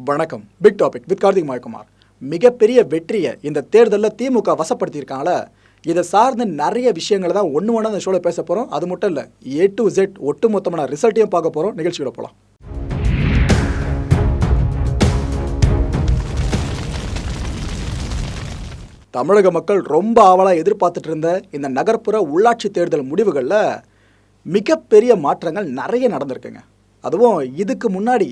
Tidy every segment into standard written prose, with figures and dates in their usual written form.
வணக்கம். Big topic with Karthik Mayakumar. மிகப்பெரிய வெற்றியை இந்த தேர்தலில் திமுக வசப்படுத்தியிருக்காங்களா? இதை சார்ந்து நிறைய விஷயங்களை தான் ஒன்று ஒன்றா அந்த ஷோவில் பேச போகிறோம். அது மட்டும் இல்லை, A to Z ஒட்டுமொத்தமான ரிசல்ட்டையும் பார்க்க போகிறோம். நிகழ்ச்சிகளை போகலாம். தமிழக மக்கள் ரொம்ப ஆவலாக எதிர்பார்த்துட்டு இருந்த இந்த நகர்ப்புற உள்ளாட்சி தேர்தல் முடிவுகளில் மிகப்பெரிய மாற்றங்கள் நிறைய நடந்திருக்குங்க. அதுவும் இதுக்கு முன்னாடி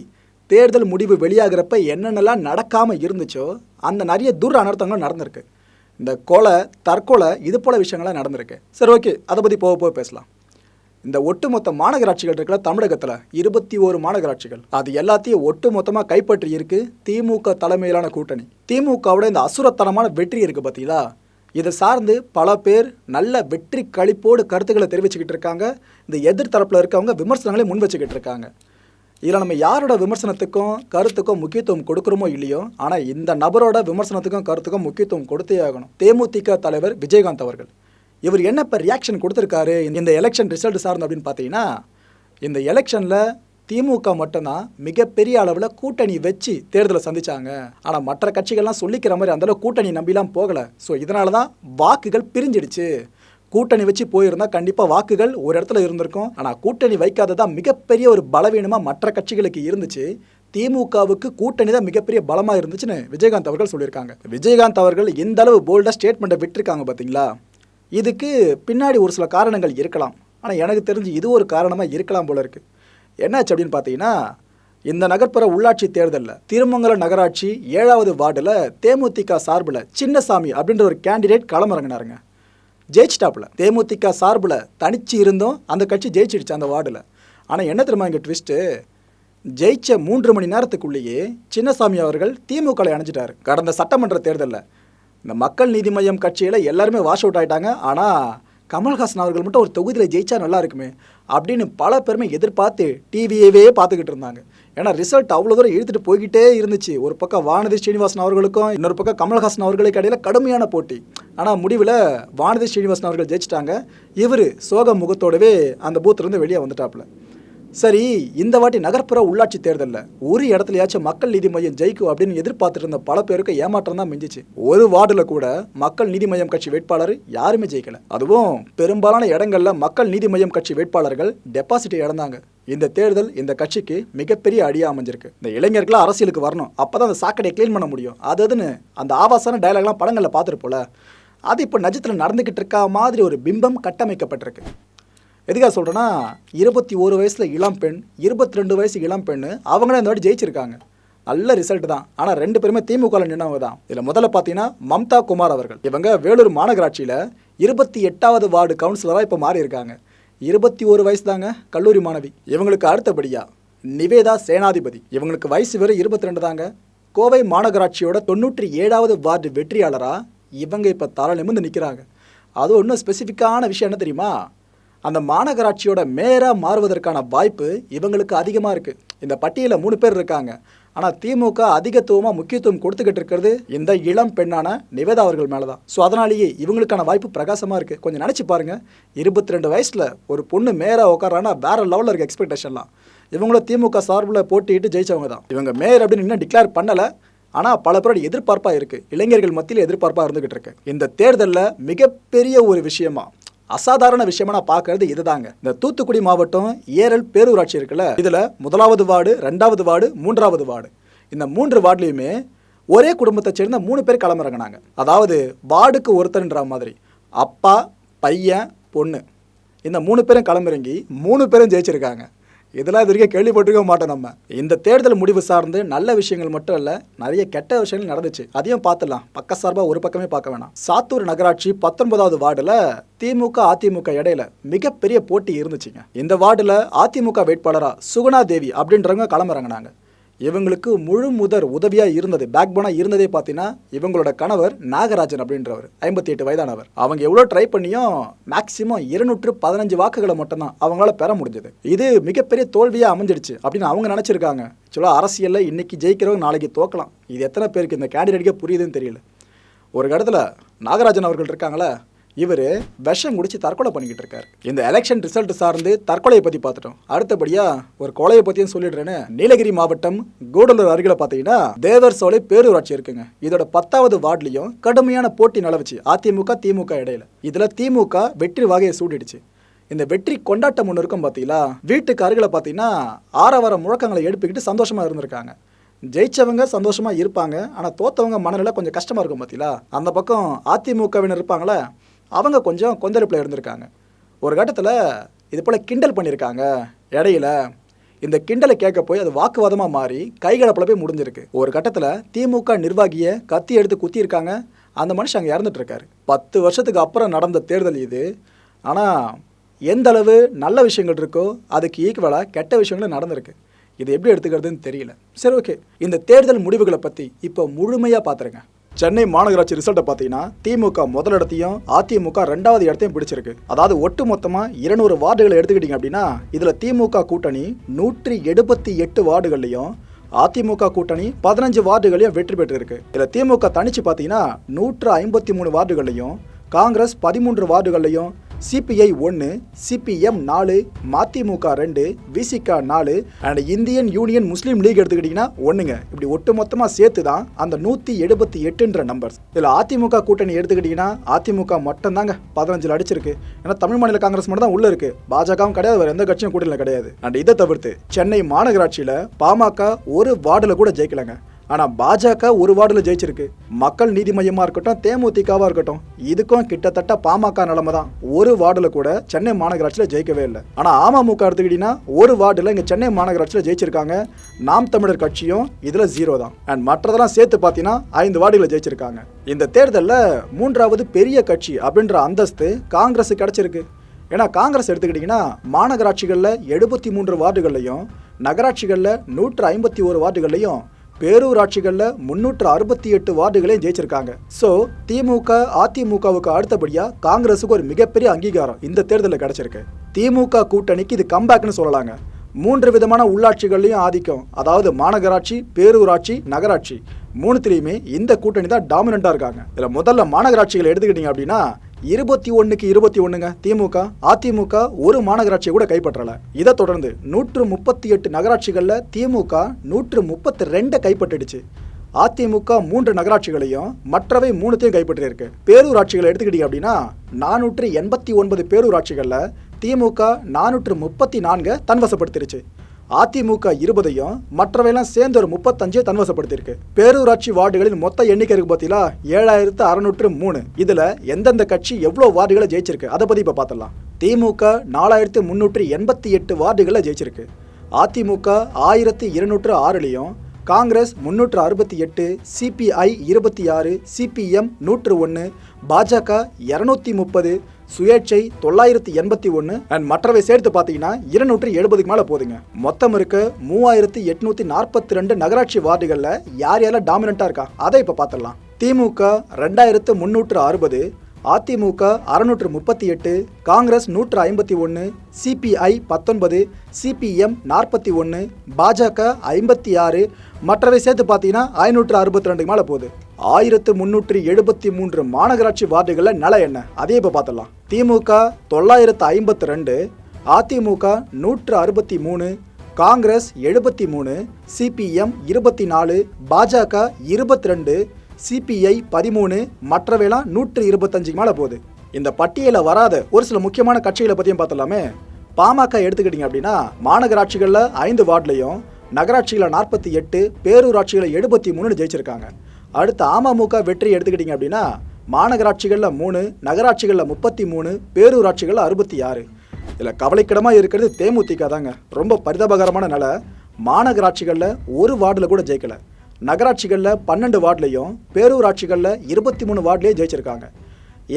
தேர்தல் முடிவு வெளியாகிறப்ப என்னென்னலாம் நடக்காமல் இருந்துச்சோ அந்த நிறைய அனர்த்தங்களும் நடந்திருக்கு. இந்த கொலை, தற்கொலை, இது போல விஷயங்கள்லாம் நடந்திருக்கு. சரி, ஓகே, அதை பற்றி போக பேசலாம். இந்த ஒட்டுமொத்த மாநகராட்சிகள் இருக்குல்ல, தமிழகத்தில் 21 மாநகராட்சிகள், அது எல்லாத்தையும் ஒட்டுமொத்தமாக கைப்பற்றி இருக்கு திமுக தலைமையிலான கூட்டணி. திமுகவோட இந்த அசுரத்தனமான வெற்றி இருக்குது பார்த்தீங்களா? இதை சார்ந்து பல பேர் நல்ல வெற்றி களிப்போடு கருத்துக்களை தெரிவிச்சுக்கிட்டு இருக்காங்க. இந்த எதிர்த்தரப்பில் இருக்கவங்க விமர்சனங்களை முன் வச்சுக்கிட்டு இருக்காங்க. இதில் நம்ம யாரோட விமர்சனத்துக்கும் கருத்துக்கும் முக்கியத்துவம் கொடுக்குறோமோ இல்லையோ, ஆனால் இந்த நபரோட விமர்சனத்துக்கும் கருத்துக்கும் முக்கியத்துவம் கொடுத்தே ஆகணும். தேமுதிக தலைவர் விஜயகாந்த் அவர்கள் இவர் என்ன இப்போ ரியாக்ஷன் கொடுத்துருக்காரு இந்த எலெக்ஷன் ரிசல்ட் சார்ந்து அப்படின்னு பார்த்தீங்கன்னா, இந்த எலெக்ஷனில் திமுக மட்டும்தான் மிகப்பெரிய அளவில் கூட்டணி வச்சு தேர்தலை சந்திச்சாங்க. ஆனால் மற்ற கட்சிகள்லாம் சொல்லிக்கிற மாதிரி அந்தளவு கூட்டணி நம்பிலாம் போகலை. ஸோ இதனால தான் வாக்குகள் பிரிஞ்சிடுச்சு. கூட்டணி வச்சு போயிருந்தால் கண்டிப்பாக வாக்குகள் ஒரு இடத்துல இருந்திருக்கும். ஆனால் கூட்டணி வைக்காததான் மிகப்பெரிய ஒரு பலவீனமாக மற்ற கட்சிகளுக்கு இருந்துச்சு. திமுகவுக்கு கூட்டணி தான் மிகப்பெரிய பலமாக இருந்துச்சுன்னு விஜயகாந்த் அவர்கள் சொல்லியிருக்காங்க. விஜயகாந்த் அவர்கள் இந்த அளவு போல்டாக ஸ்டேட்மெண்ட்டை விட்டுருக்காங்க பார்த்தீங்களா? இதுக்கு பின்னாடி ஒரு சில காரணங்கள் இருக்கலாம். ஆனால் எனக்கு தெரிஞ்சு இது ஒரு காரணமாக இருக்கலாம் போல இருக்குது. என்னாச்சு அப்படின்னு பார்த்தீங்கன்னா, இந்த நகர்ப்புற உள்ளாட்சி தேர்தலில் திருமங்கலம் நகராட்சி 7வது வார்டில் தேமுதிக சார்பில் சின்னசாமி அப்படின்ற ஒரு கேண்டிடேட் களமிறங்கினாருங்க. ஜெயிச்சிட்டாப்புல. தேமுதிக சார்பில் தனிச்சு இருந்தோம், அந்த கட்சி ஜெயிச்சிடுச்சு அந்த வார்டில். ஆனால் என்ன தெரியுமா இங்கே ட்விஸ்ட்டு? ஜெயிச்ச 3 மணி நேரத்துக்குள்ளேயே சின்னசாமி அவர்கள் திமுகவில் அணைஞ்சிட்டாரு. கடந்த சட்டமன்ற தேர்தலில் இந்த மக்கள் நீதி மய்யம் கட்சியில் எல்லாருமே வாஷ் அவுட் ஆகிட்டாங்க. ஆனால் கமல்ஹாசன் அவர்கள் மட்டும் ஒரு தொகுதியில் ஜெயிச்சா நல்லா இருக்குமே அப்படின்னு பல பேருமே எதிர்பார்த்து டிவியவே பார்த்துக்கிட்டு இருந்தாங்க. ஏன்னா ரிசல்ட் அவ்வளோ தூரம் இழுத்துட்டு போய்கிட்டே இருந்துச்சு. ஒரு பக்கம் வானதி ஸ்ரீனிவாசன் அவர்களுக்கும் இன்னொரு பக்கம் கமல்ஹாசன் அவர்களுக்கு இடையில கடுமையான போட்டி. ஆனால் முடிவில் வானதி ஸ்ரீனிவாசன் அவர்கள் ஜெயிச்சிட்டாங்க. இவர் சோக முகத்தோடவே அந்த பூத்திலிருந்து வெளியே வந்துட்டாப்புல. சரி, இந்த வாட்டி நகர்ப்புற உள்ளாட்சி தேர்தலில் ஒரு இடத்துலையாச்சும் மக்கள் நீதி மையம் ஜெயிக்கும் அப்படின்னு எதிர்பார்த்துட்டு இருந்த பல பேருக்கு ஏமாற்றம் தான் மிஞ்சிச்சு. ஒரு வார்டில் கூட மக்கள் நீதி மய்யம் கட்சி வேட்பாளர் யாருமே ஜெயிக்கல. அதுவும் பெரும்பாலான இடங்கள்ல மக்கள் நீதி மய்யம் கட்சி வேட்பாளர்கள் டெபாசிட் இழந்தாங்க. இந்த தேர்தல் இந்த கட்சிக்கு மிகப்பெரிய அடியாக அமைஞ்சிருக்கு. இந்த இளைஞர்களாக அரசியலுக்கு வரணும், அப்போதான் அந்த சாக்கடையை கிளீன் பண்ண முடியும். அதுன்னு அந்த ஆபாசான டயலாக்லாம் படங்களில் பார்த்துட்டு போல, அது இப்போ நிஜத்தில் நடந்துக்கிட்டு இருக்கா மாதிரி ஒரு பிம்பம் கட்டமைக்கப்பட்டிருக்கு. எதுக்காக சொல்கிறேன்னா, 21 வயசில் இளம் பெண், 22 வயசு இளம் பெண், அவங்களே இந்த வாட்டி ஜெயிச்சிருக்காங்க. நல்ல ரிசல்ட் தான். ஆனால் 2 பேருமே திமுகவில் நின்னவங்க தான். இதில் முதல்ல பார்த்தீங்கன்னா மம்தா குமார் அவர்கள். இவங்க வேலூர் மாநகராட்சியில் 28வது வார்டு கவுன்சிலராக இப்போ மாறி இருக்காங்க. 21 வயசு தாங்க, கல்லூரி மாணவி. இவங்களுக்கு அடுத்தபடியாக நிவேதா சேனாதிபதி. இவங்களுக்கு வயசு வெறும் 22 தாங்க. கோவை மாநகராட்சியோட 97வது வார்டு வெற்றியாளராக இவங்க இப்போ தலை நிமிர்ந்து நிற்கிறாங்க. அது ஒன்றும் ஸ்பெசிஃபிக்கான விஷயம் என்ன தெரியுமா? அந்த மாநகராட்சியோட மேயராக மாறுவதற்கான வாய்ப்பு இவங்களுக்கு அதிகமாக இருக்குது. இந்த பட்டியலில் 3 பேர் இருக்காங்க. ஆனால் திமுக அதிகத்துவமாக முக்கியத்துவம் கொடுத்துக்கிட்டு இருக்கிறது இந்த இளம் பெண்ணான நிவேதா அவர்கள் மேலே தான். ஸோ அதனாலேயே இவங்களுக்கான வாய்ப்பு பிரகாசமாக இருக்குது. கொஞ்சம் நினச்சி பாருங்கள், 22 வயசில் ஒரு பொண்ணு மேயராக உட்காரானா வேறு லெவலில் இருக்க எக்ஸ்பெக்டேஷன்லாம். இவங்களும் திமுக சார்பில் போட்டிட்டு ஜெயிச்சவங்க தான். இவங்க மேயர் அப்படின்னு இன்னும் டிக்ளேர் பண்ணலை. ஆனால் பல பேரோட எதிர்பார்ப்பாக இருக்குது. இளைஞர்கள் மத்தியில் எதிர்பார்ப்பாக இருந்துகிட்டு இருக்கு. இந்த தேர்தலில் மிகப்பெரிய ஒரு விஷயமா, அசாதாரண விஷயமா நான் பார்க்கறது இதுதாங்க. இந்த தூத்துக்குடி மாவட்டம் ஏரல் பேரூராட்சி இருக்குல்ல, இதில் 1வது வார்டு, 2வது வார்டு, 3வது வார்டு, இந்த 3 வார்டுலையுமே ஒரே குடும்பத்தை சேர்ந்த 3 பேர் களமிறங்கினாங்க. அதாவது வார்டுக்கு ஒருத்தர்ன்ற மாதிரி அப்பா, பையன், பொண்ணு, இந்த 3 பேரும் களமிறங்கி 3 பேரும் ஜெயிச்சிருக்காங்க. இதெல்லாம் இது வரைக்கும் கேள்விப்பட்டிருக்க மாட்டோம். நம்ம இந்த தேர்தல் முடிவு சார்ந்து நல்ல விஷயங்கள் மட்டும் இல்லை, நிறைய கெட்ட விஷயங்கள் நடந்துச்சு. அதையும் பார்த்துடலாம். பக்க சார்பாக ஒரு பக்கமே பார்க்க வேணாம். சாத்தூர் நகராட்சி 19வது வார்டில் திமுக அதிமுக இடையில மிகப்பெரிய போட்டி இருந்துச்சுங்க. இந்த வார்டில் அதிமுக வேட்பாளராக சுகுணா தேவி அப்படின்றவங்க களமிறங்கினாங்க. இவங்களுக்கு முழு முதற் உதவியாக இருந்தது, பேக் போனாக இருந்ததே பார்த்தீங்கன்னா இவங்களோட கணவர் நாகராஜன் அப்படின்றவர், 58 வயதானவர். அவங்க எவ்வளோ ட்ரை பண்ணியும் மேக்சிமம் 215 வாக்குகளை மட்டும்தான் அவங்களால பெற முடிஞ்சது. இது மிகப்பெரிய தோல்வியாக அமைஞ்சிடுச்சு அப்படின்னு அவங்க நினச்சிருக்காங்க. சொல்ல அரசியலில் இன்னைக்கு ஜெயிக்கிறவங்க நாளைக்கு தோக்கலாம். இது எத்தனை பேருக்கு இந்த கேண்டிடேட்டுக்கே புரியுதுன்னு தெரியல. ஒரு இடத்துல நாகராஜன் அவர்கள் இருக்காங்களே, இவர் விஷம் குடிச்சு தற்கொலை பண்ணிக்கிட்டு இருக்காரு. இந்த எலெக்ஷன் ரிசல்ட் சார்ந்து தற்கொலையை பற்றி பார்த்துட்டோம். அடுத்தபடியா ஒரு கொலையை பற்றியும் சொல்லிடுறேன்னு. நீலகிரி மாவட்டம் கூடலூர் அருகில் பார்த்தீங்கன்னா தேவர் சோலை பேரூராட்சி இருக்குங்க. இதோட 10வது வார்டுலையும் கடுமையான போட்டி நிலவுச்சு அதிமுக திமுக இடையில. இதில் திமுக வெற்றி வாகையை சூடிடுச்சு. இந்த வெற்றி கொண்டாட்டம் ஒன்று இருக்கும் பார்த்தீங்களா, வீட்டுக்கு அருகில் பார்த்தீங்கன்னா ஆரவார முழக்கங்களை எழுப்பிக்கிட்டு சந்தோஷமாக இருந்திருக்காங்க. ஜெயிச்சவங்க சந்தோஷமாக இருப்பாங்க, ஆனால் தோத்தவங்க மனநிலை கொஞ்சம் கஷ்டமாக இருக்கும் பார்த்தீங்களா. அந்த பக்கம் அதிமுகவினர் இருப்பாங்களே, அவங்க கொஞ்சம் கொந்தளிப்பில் இருந்திருக்காங்க. ஒரு கட்டத்தில் இது போல் கிண்டல் பண்ணியிருக்காங்க. இடையில இந்த கிண்டலை கேட்க போய் அது வாக்குவாதமாக மாறி கைகலப்பில் போய் முடிஞ்சிருக்கு. ஒரு கட்டத்தில் திமுக நிர்வாகியை கத்தி எடுத்து குத்தியிருக்காங்க. அந்த மனுஷன் அங்கே இறந்துட்டு இருக்காரு. 10 வருஷத்துக்கு அப்புறம் நடந்த தேர்தல் இது. ஆனால் எந்த அளவு நல்ல விஷயங்கள் இருக்கோ அதுக்கு ஈக்குவலாக கெட்ட விஷயங்களும் நடந்திருக்கு. இது எப்படி எடுத்துக்கிறதுன்னு தெரியல. சரி, ஓகே. இந்த தேர்தல் முடிவுகளை பற்றி இப்போ முழுமையாக பார்த்துருங்க. சென்னை மாநகராட்சி ரிசல்ட்டை பார்த்தீங்கன்னா திமுக முதலிடத்தையும் அதிமுக 2வது இடத்தையும் பிடிச்சிருக்கு. அதாவது ஒட்டு மொத்தமாக 200 வார்டுகளை எடுத்துக்கிட்டீங்க அப்படின்னா இதில் திமுக கூட்டணி 178 வார்டுகள்லையும் அதிமுக கூட்டணி 15 வார்டுகளையும் வெற்றி பெற்றிருக்கு. இதில் திமுக தனிச்சு பார்த்தீங்கன்னா 153 வார்டுகள்லையும், காங்கிரஸ் 13 வார்டுகள்லையும், சிபிஐ 1, சிபிஎம் 4, மதிமுக 2, விசிக 4 அண்ட் இந்தியன் யூனியன் முஸ்லீம் லீக் எடுத்துக்கிட்டிங்கன்னா 1ங்க. இப்படி ஒட்டு மொத்தமாக சேர்த்து தான் அந்த 178ன்ற நம்பர்ஸ். இதில் அதிமுக கூட்டணி எடுத்துக்கிட்டிங்கன்னா அதிமுக மட்டும்தாங்க 15 அடிச்சிருக்கு. ஏன்னா தமிழ் மாநில காங்கிரஸ் மட்டும் தான் உள்ளே இருக்குது. பாஜகவும் கிடையாது, வேறு எந்த கட்சியும் கூட்டணியில் கிடையாது. அண்ட் இதை தவிர்த்து சென்னை மாநகராட்சியில் பாமக ஒரு வார்டில் கூட ஜெயிக்கலைங்க. ஆனால் பாஜக ஒரு வார்டில் ஜெயிச்சிருக்கு. மக்கள் நீதி மையமாக இருக்கட்டும், தேமுதிகவாக இருக்கட்டும், இதுக்கும் கிட்டத்தட்ட பாமக நிலைமை தான். ஒரு வார்டில் கூட சென்னை மாநகராட்சியில் ஜெயிக்கவே இல்லை. ஆனால் அமமுக எடுத்துக்கிட்டிங்கன்னா ஒரு வார்டில் இங்கே சென்னை மாநகராட்சியில் ஜெயிச்சிருக்காங்க. நாம் தமிழர் கட்சியும் இதில் 0 தான். அண்ட் மற்றதெல்லாம் சேர்த்து பார்த்தீங்கன்னா 5 வார்டுகளில் ஜெயிச்சிருக்காங்க. இந்த தேர்தலில் 3வது பெரிய கட்சி அப்படின்ற அந்தஸ்து காங்கிரஸுக்கு கிடச்சிருக்கு. ஏன்னா காங்கிரஸ் எடுத்துக்கிட்டிங்கன்னா மாநகராட்சிகளில் 73 வார்டுகள்லையும், நகராட்சிகளில் 151 வார்டுகள்லையும், பேரூராட்சிகளில் 368 வார்டுகளையும் ஜெயிச்சிருக்காங்க. ஸோ திமுக அதிமுகவுக்கு அடுத்தபடியாக காங்கிரஸுக்கு ஒரு மிகப்பெரிய அங்கீகாரம் இந்த தேர்தலில் கிடச்சிருக்கு. திமுக கூட்டணிக்கு இது கம்பேக்னு சொல்லலாங்க. 3 விதமான உள்ளாட்சிகள்லையும் ஆதிக்கம், அதாவது மாநகராட்சி, பேரூராட்சி, நகராட்சி, 3த்துலேயுமே இந்த கூட்டணி தான் டாமினண்ட்டாக இருக்காங்க. இதில் முதல்ல மாநகராட்சிகளை எடுத்துக்கிட்டிங்க அப்படின்னா 21க்கு 21ங்க திமுக. அதிமுக ஒரு மாநகராட்சியை கூட கைப்பற்றலை. இதை தொடர்ந்து 138 நகராட்சிகளில் திமுக 132 கைப்பற்றிடுச்சு. அதிமுக 3 நகராட்சிகளையும் மற்றவை 3த்தையும் கைப்பற்றியிருக்கு. பேரூராட்சிகளை எடுத்துக்கிட்டீங்க அப்படின்னா 489 பேரூராட்சிகளில் திமுக 434 தன்வசப்படுத்திருச்சு. அதிமுக 20ஐயும் மற்றவையெல்லாம் சேர்ந்து ஒரு 35 தன்வசப்படுத்தியிருக்கு. பேரூராட்சி வார்டுகளின் மொத்த எண்ணிக்கை இருக்கு பார்த்தீங்களா, 7603. இதில் எந்தெந்த கட்சி எவ்வளோ வார்டுகளை ஜெயிச்சிருக்கு அதை பற்றி இப்போ பார்த்துடலாம். திமுக 4388 வார்டுகளை ஜெயிச்சிருக்கு. அதிமுக 1206லையும், காங்கிரஸ் 368, சிபிஐ 26, சிபிஎம் 101, பாஜக 230, சுயேட்சை 981 அண்ட் மற்றவை சேர்த்து பார்த்தீங்கன்னா 270க்கு மேலே போதுங்க. மொத்தம் இருக்க 3842 நகராட்சி வார்டுகளில் யார் யாரெல்லாம் டாமினண்ட்டாக இருக்கா அதை இப்போ பார்த்துடலாம். திமுக 2360, அதிமுக 638, காங்கிரஸ் 151, சிபிஐ 19, சிபிஎம் 41, பாஜக 56, மற்றவை சேர்த்து பார்த்தீங்கன்னா 562க்கு மேலே போகுது. 1373 மாநகராட்சி வார்டுகளில் நிலை என்ன அதே இப்போ பார்த்துடலாம். திமுக 952, அதிமுக 163, காங்கிரஸ் 73, சிபிஎம் 24, பாஜக 22, சிபிஐ 13, மற்றவையெல்லாம் 125 மேலே போகுது. இந்த பட்டியலில் வராத ஒரு சில முக்கியமான கட்சிகளை பற்றியும் பார்த்தலாமே. பாமக எடுத்துக்கிட்டிங்க அப்படின்னா மாநகராட்சிகளில் 5 வார்டுலையும், நகராட்சிகளில் 48, பேரூராட்சிகளில் 73 ஜெயிச்சிருக்காங்க. அடுத்து அமமுக வெற்றி எடுத்துக்கிட்டிங்க அப்படின்னா மாநகராட்சிகளில் 3, நகராட்சிகளில் 33, பேரூராட்சிகளில் 66. இதில் கவலைக்கிடமாக இருக்கிறது தேமுதிக தாங்க. ரொம்ப பரிதாபகரமான நிலை. மாநகராட்சிகளில் ஒரு வார்டில் கூட ஜெயிக்கலை. நகராட்சிகளில் 12 வார்டுலையும், பேரூராட்சிகளில் 23 வார்டுலேயும் ஜெயிச்சிருக்காங்க.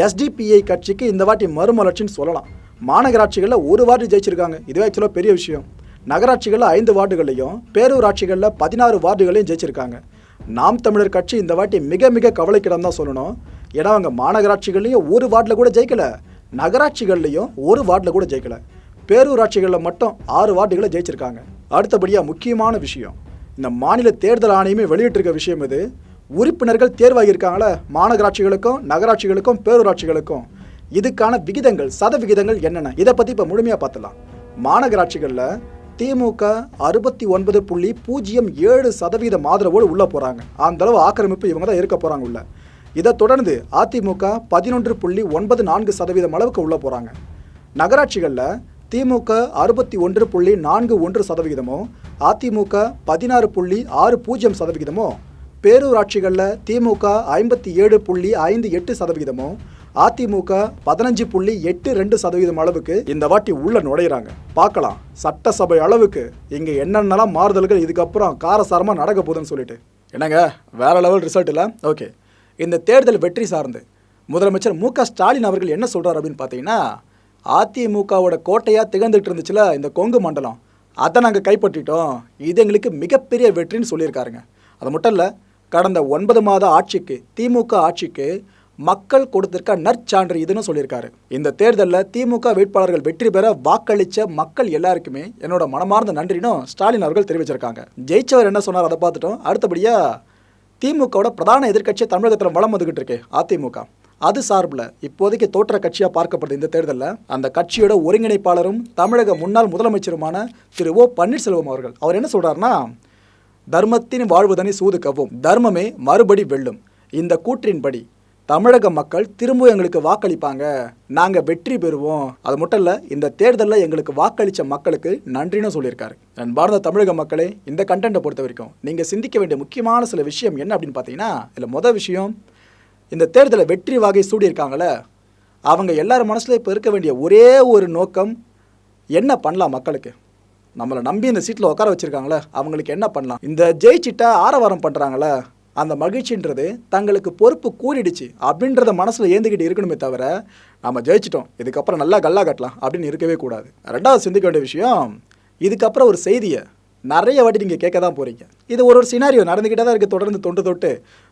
எஸ்டிபிஐ கட்சிக்கு இந்த வாட்டி மறுமலர்ச்சின்னு சொல்லலாம். மாநகராட்சிகளில் ஒரு வார்டு ஜெயிச்சிருக்காங்க. இதுவே ஆக்சுவலாக பெரிய விஷயம். நகராட்சிகளில் 5 வார்டுகளையும், பேரூராட்சிகளில் 16 வார்டுகளையும் ஜெயிச்சிருக்காங்க. நாம் தமிழர் கட்சி இந்த வாட்டி மிக மிக கவலைக்கிடம் தான் சொல்லணும். ஏன்னா அவங்க மாநகராட்சிகள்லையும் ஒரு வார்டில் கூட ஜெயிக்கலை, நகராட்சிகள்லையும் ஒரு வார்டில் கூட ஜெயிக்கலை, பேரூராட்சிகளில் மட்டும் 6 வார்டுகளை ஜெயிச்சிருக்காங்க. அடுத்தபடியாக முக்கியமான விஷயம், இந்த மாநில தேர்தல் ஆணையமே வெளியிட்டிருக்க விஷயம் இது. உறுப்பினர்கள் தேர்வாகியிருக்காங்களே மாநகராட்சிகளுக்கும், நகராட்சிகளுக்கும், பேரூராட்சிகளுக்கும், இதுக்கான விகிதங்கள் சதவிகிதங்கள் என்னென்ன இதை பற்றி இப்போ முழுமையாக பார்த்துலாம். மாநகராட்சிகளில் திமுக 69.07% ஆதரவோடு உள்ளே போகிறாங்க. அந்தளவு ஆக்கிரமிப்பு இவங்க தான் இருக்க போகிறாங்க உள்ள. இதை தொடர்ந்து அதிமுக 11.94% அளவுக்கு உள்ளே போகிறாங்க. நகராட்சிகளில் திமுக 61.41%, அதிமுக 16.60%, பேரூராட்சிகளில் திமுக 57.58%, அதிமுக 15.82% அளவுக்கு இந்த வாட்டி உள்ள நுழையிறாங்க. பார்க்கலாம் சட்டசபை அளவுக்கு இங்க என்னென்னலாம் மாறுதல்கள் இதுக்கப்புறம் காரசாரமா நடக்க போகுதுன்னு சொல்லிட்டு. என்னங்க வேற லெவல் ரிசல்ட் இல்லை? ஓகே, இந்த தேர்தல் வெற்றி சார்ந்து முதலமைச்சர் மு.க. ஸ்டாலின் அவர்கள் என்ன சொல்றாரு அப்படின்னு பார்த்தீங்கன்னா, அதிமுகவோட கோட்டையா திகழ்ந்துட்டு இருந்துச்சுல இந்த கொங்கு மண்டலம், அதை நாங்கள் கைப்பற்றிட்டோம், இது எங்களுக்கு மிகப்பெரிய வெற்றின்னு சொல்லியிருக்காருங்க. அது மட்டும் இல்லை, கடந்த 9 மாத ஆட்சிக்கு திமுக ஆட்சிக்கு மக்கள் கொடுத்திருக்க நற்சான்று இதுன்னு சொல்லியிருக்காரு. இந்த தேர்தலில் திமுக வேட்பாளர்கள் வெற்றி பெற வாக்களித்த மக்கள் எல்லாருக்குமே என்னோட மனமார்ந்த நன்றினும் ஸ்டாலின் அவர்கள் தெரிவிச்சிருக்காங்க. ஜெயிச்சவர் என்ன சொன்னார் அதை பார்த்துட்டோம். அடுத்தபடியாக திமுகவோட பிரதான எதிர்க்கட்சி தமிழகத்தில் வளம் வந்துகிட்டு இருக்கு அதிமுக. அது சார்பில் இப்போதைக்கு தோற்ற கட்சியாக பார்க்கப்படுது இந்த தேர்தலில். அந்த கட்சியோட ஒருங்கிணைப்பாளரும் தமிழக முன்னாள் முதலமைச்சருமான திரு ஓ பன்னீர்செல்வம் அவர்கள் அவர் என்ன சொல்றாருன்னா, தர்மத்தின் வாழ்வுதனை சூதுக்கவும் தர்மமே மறுபடி வெல்லும். இந்த கூற்றின்படி தமிழக மக்கள் திரும்ப எங்களுக்கு வாக்களிப்பாங்க, நாங்கள் வெற்றி பெறுவோம். அது மட்டும் இல்லை, இந்த தேர்தலில் எங்களுக்கு வாக்களித்த மக்களுக்கு நன்றின்னு சொல்லியிருக்காரு. அன்பார்ந்த தமிழக மக்களே, இந்த கண்டென்ட்டை பொறுத்த வரைக்கும் நீங்கள் சிந்திக்க வேண்டிய முக்கியமான சில விஷயம் என்ன அப்படின்னு பார்த்தீங்கன்னா, இதில் மொதல் விஷயம், இந்த தேர்தலை வெற்றி வாகை சூடியிருக்காங்களே அவங்க எல்லாரும் மனசுல இப்போ இருக்க வேண்டிய ஒரே ஒரு நோக்கம், என்ன பண்ணலாம் மக்களுக்கு, நம்மளை நம்பி இந்த சீட்டில் உட்கார வச்சுருக்காங்களே அவங்களுக்கு என்ன பண்ணலாம். இந்த ஜெயிச்சிட்டா ஆரவாரம் பண்ணுறாங்களே அந்த மகிழ்ச்சின்றது தங்களுக்கு பொறுப்பு கூறிடுச்சு அப்படின்றத மனசில் ஏந்துக்கிட்டு இருக்கணுமே தவிர, நம்ம ஜெயிச்சிட்டோம் இதுக்கப்புறம் நல்லா கல்லா கட்டலாம் அப்படின்னு இருக்கவே கூடாது. ரெண்டாவது சிந்திக்க வேண்டிய விஷயம், இதுக்கப்புறம் ஒரு செய்தியை நிறைய வாட்டி நீங்கள் கேட்க தான் போகிறீங்க. இது ஒரு சினாரியோ நடந்துக்கிட்டே தான் இருக்குது. தொடர்ந்து தொட்டு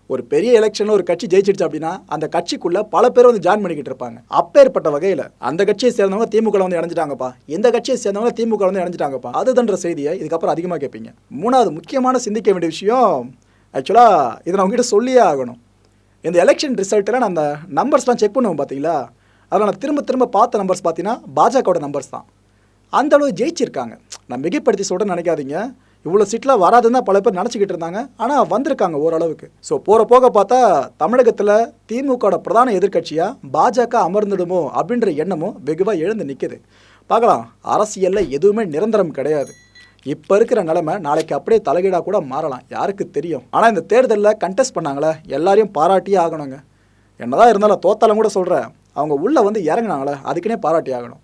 ஒரு பெரிய எலெக்ஷனில் ஒரு கட்சி ஜெயிச்சிடுச்சு அப்படின்னா அந்த கட்சிக்குள்ளே பல பேர் வந்து ஜாயின் பண்ணிக்கிட்டு இருப்பாங்க. அப்பேற்பட்ட வகையில் அந்த கட்சியை சேர்ந்தவங்க திமுக வந்து இணைஞ்சிட்டாங்கப்பா, இந்த கட்சியை சேர்ந்தவங்க திமுக வந்து இணைஞ்சிட்டாங்கப்பா, அதுதான்ற செய்தியை இதுக்கப்புறம் அதிகமாக கேட்பீங்க. மூணாவது முக்கியமான சிந்திக்க வேண்டிய விஷயம், ஆக்சுவலாக இதை நான் உங்ககிட்ட சொல்லியே ஆகணும். இந்த எலெக்ஷன் ரிசல்ட்டில் நான் அந்த நம்பர்ஸ்லாம் செக் பண்ணுவோம் பார்த்தீங்களா, அதில் நான் திரும்ப பார்த்த நம்பர்ஸ் பார்த்தீங்கன்னா பாஜகவோட நம்பர்ஸ் தான். அந்த அளவு ஜெயிச்சிருக்காங்க. நான் மிகைப்படுத்தி சொல்கிறேன்னு நினைக்காதீங்க, இவ்வளோ சீட்லாம் வராதுன்னு தான் பல பேர் நினச்சிக்கிட்டு இருந்தாங்க. ஆனால் வந்திருக்காங்க ஓரளவுக்கு. ஸோ போக பார்த்தா தமிழகத்தில் திமுகவோட பிரதான எதிர்க்கட்சியாக பாஜக அமர்ந்துடுமோ அப்படின்ற எண்ணமும் வெகுவாக எழுந்து நிற்குது. பார்க்கலாம், அரசியலில் எதுவுமே நிரந்தரம் கிடையாது. இப்போ இருக்கிற நிலைமை நாளைக்கு அப்படியே தலைகீடாக கூட மாறலாம், யாருக்கு தெரியும். ஆனால் இந்த தேர்தலில் கண்டெஸ்ட் பண்ணாங்களே எல்லாரையும் பாராட்டியே ஆகணுங்க. என்னதான் இருந்தாலும் தோத்தாலும் கூட சொல்கிறேன், அவங்க உள்ளே வந்து இறங்கினாங்களே அதுக்குன்னே பாராட்டி ஆகணும்.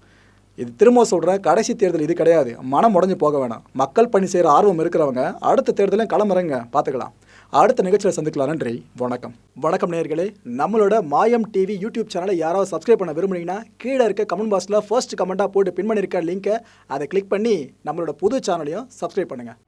இது திரும்ப சொல்கிறேன், கடைசி தேர்தல் இது கிடையாது. மனம் உடஞ்சி போக வேணாம். மக்கள் பணி செய்கிற ஆர்வம் இருக்கிறவங்க அடுத்த தேர்தலையும் களமிறங்க, பார்த்துக்கலாம். அடுத்த நிகழ்ச்சியில் சந்திக்கலாம். நன்றி, வணக்கம். வணக்கம் நேயர்களே, நம்மளோட மாயம் டிவி யூடியூப் சேனலை யாராவது சப்ஸ்கிரைப் பண்ண விரும்புனீங்கன்னா கீழே இருக்க கமெண்ட் பாக்ஸில் ஃபர்ஸ்ட் கமெண்ட்டாக போட்டு பின் பண்ணியிருக்க லிங்கை அதை கிளிக் பண்ணி நம்மளோட புது சேனலையும் சப்ஸ்கிரைப் பண்ணுங்கள்.